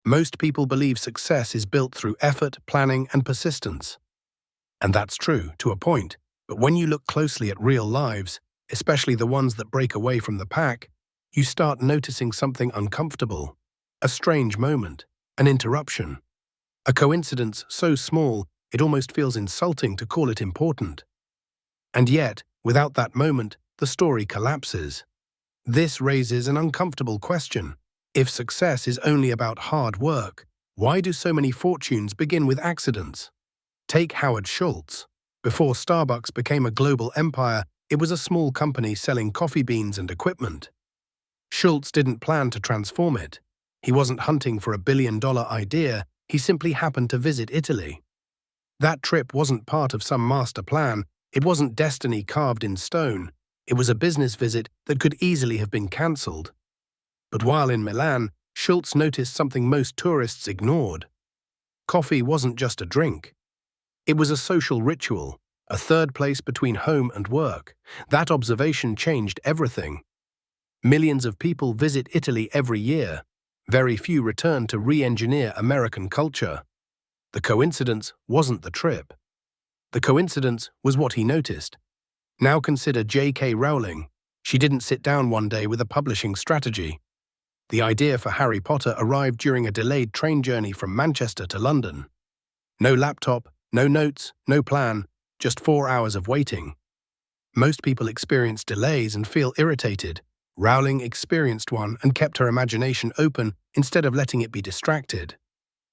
Most people believe success is built through effort, planning, and persistence. And that's true, to a point. But when you look closely at real lives, especially the ones that break away from the pack, you start noticing something uncomfortable. A strange moment, an interruption, a coincidence so small it almost feels insulting to call it important. And yet, without that moment, the story collapses. This raises an uncomfortable question. If success is only about hard work, why do so many fortunes begin with accidents? Take Howard Schultz. Before Starbucks became a global empire, it was a small company selling coffee beans and equipment. Schultz didn't plan to transform it. He wasn't hunting for a billion-dollar idea, he simply happened to visit Italy. That trip wasn't part of some master plan, it wasn't destiny carved in stone. It was a business visit that could easily have been cancelled. But while in Milan, Schultz noticed something most tourists ignored. Coffee wasn't just a drink. It was a social ritual, a third place between home and work. That observation changed everything. Millions of people visit Italy every year. Very few return to re-engineer American culture. The coincidence wasn't the trip. The coincidence was what he noticed. Now consider J.K. Rowling. She didn't sit down one day with a publishing strategy. The idea for Harry Potter arrived during a delayed train journey from Manchester to London. No laptop, no notes, no plan, just 4 hours of waiting. Most people experience delays and feel irritated. Rowling experienced one and kept her imagination open instead of letting it be distracted.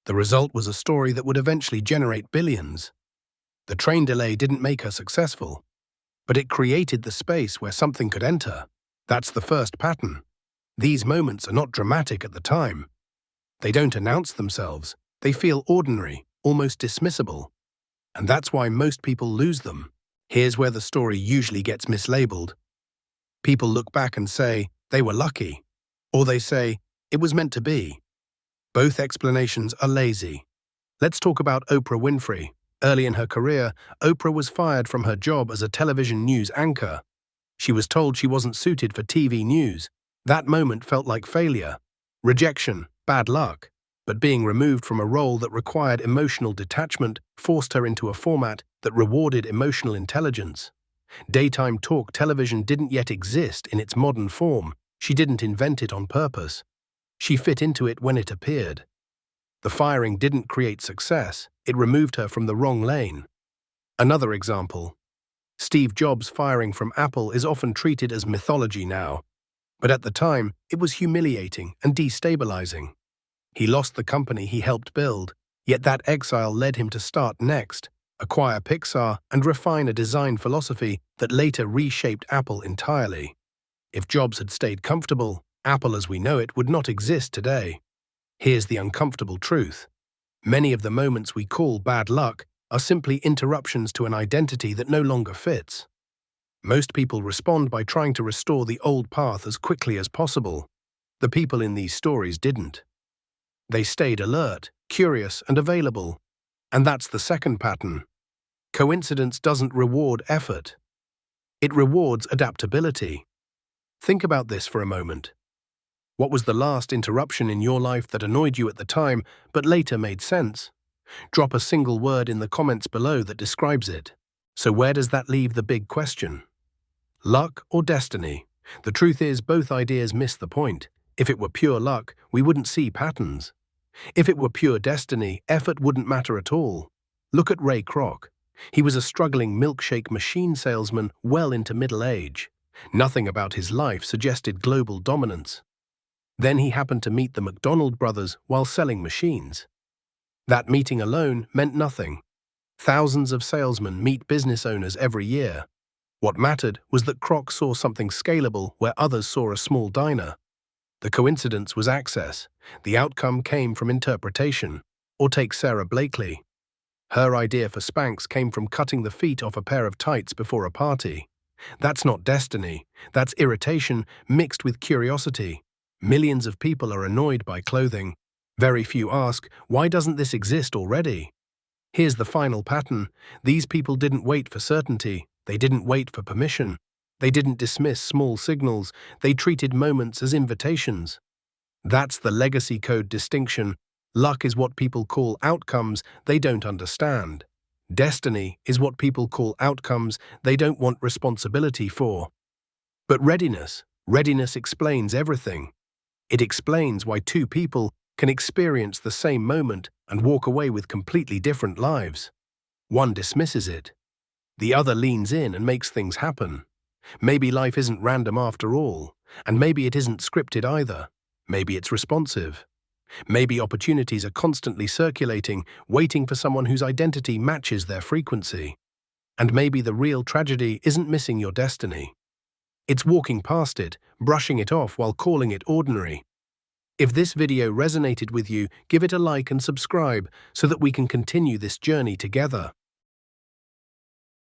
The result was a story that would eventually generate billions. The train delay didn't make her successful, but it created the space where something could enter. That's the first pattern. These moments are not dramatic at the time. They don't announce themselves. They feel ordinary, almost dismissible. And that's why most people lose them. Here's where the story usually gets mislabeled. People look back and say, they were lucky. Or they say, it was meant to be. Both explanations are lazy. Let's talk about Oprah Winfrey. Early in her career, Oprah was fired from her job as a television news anchor. She was told she wasn't suited for TV news. That moment felt like failure, rejection, bad luck. But being removed from a role that required emotional detachment forced her into a format that rewarded emotional intelligence. Daytime talk television didn't yet exist in its modern form. She didn't invent it on purpose. She fit into it when it appeared. The firing didn't create success, it removed her from the wrong lane. Another example. Steve Jobs' firing from Apple is often treated as mythology now. But at the time, it was humiliating and destabilizing. He lost the company he helped build, yet that exile led him to start Next, acquire Pixar, and refine a design philosophy that later reshaped Apple entirely. If Jobs had stayed comfortable, Apple as we know it would not exist today. Here's the uncomfortable truth. Many of the moments we call bad luck are simply interruptions to an identity that no longer fits. Most people respond by trying to restore the old path as quickly as possible. The people in these stories didn't. They stayed alert, curious, and available. And that's the second pattern. Coincidence doesn't reward effort. It rewards adaptability. Think about this for a moment. What was the last interruption in your life that annoyed you at the time but later made sense? Drop a single word in the comments below that describes it. So where does that leave the big question? Luck or destiny? The truth is, both ideas miss the point. If it were pure luck, we wouldn't see patterns. If it were pure destiny, effort wouldn't matter at all. Look at Ray Kroc. He was a struggling milkshake machine salesman well into middle age. Nothing about his life suggested global dominance. Then he happened to meet the McDonald brothers while selling machines. That meeting alone meant nothing. Thousands of salesmen meet business owners every year. What mattered was that Kroc saw something scalable where others saw a small diner. The coincidence was access. The outcome came from interpretation. Or take Sara Blakely. Her idea for Spanx came from cutting the feet off a pair of tights before a party. That's not destiny. That's irritation mixed with curiosity. Millions of people are annoyed by clothing. Very few ask, why doesn't this exist already? Here's the final pattern. These people didn't wait for certainty. They didn't wait for permission. They didn't dismiss small signals. They treated moments as invitations. That's the legacy code distinction. Luck is what people call outcomes they don't understand. Destiny is what people call outcomes they don't want responsibility for. But readiness explains everything. It explains why two people can experience the same moment and walk away with completely different lives. One dismisses it. The other leans in and makes things happen. Maybe life isn't random after all, and maybe it isn't scripted either. Maybe it's responsive. Maybe opportunities are constantly circulating, waiting for someone whose identity matches their frequency. And maybe the real tragedy isn't missing your destiny. It's walking past it, brushing it off while calling it ordinary. If this video resonated with you, give it a like and subscribe so that we can continue this journey together.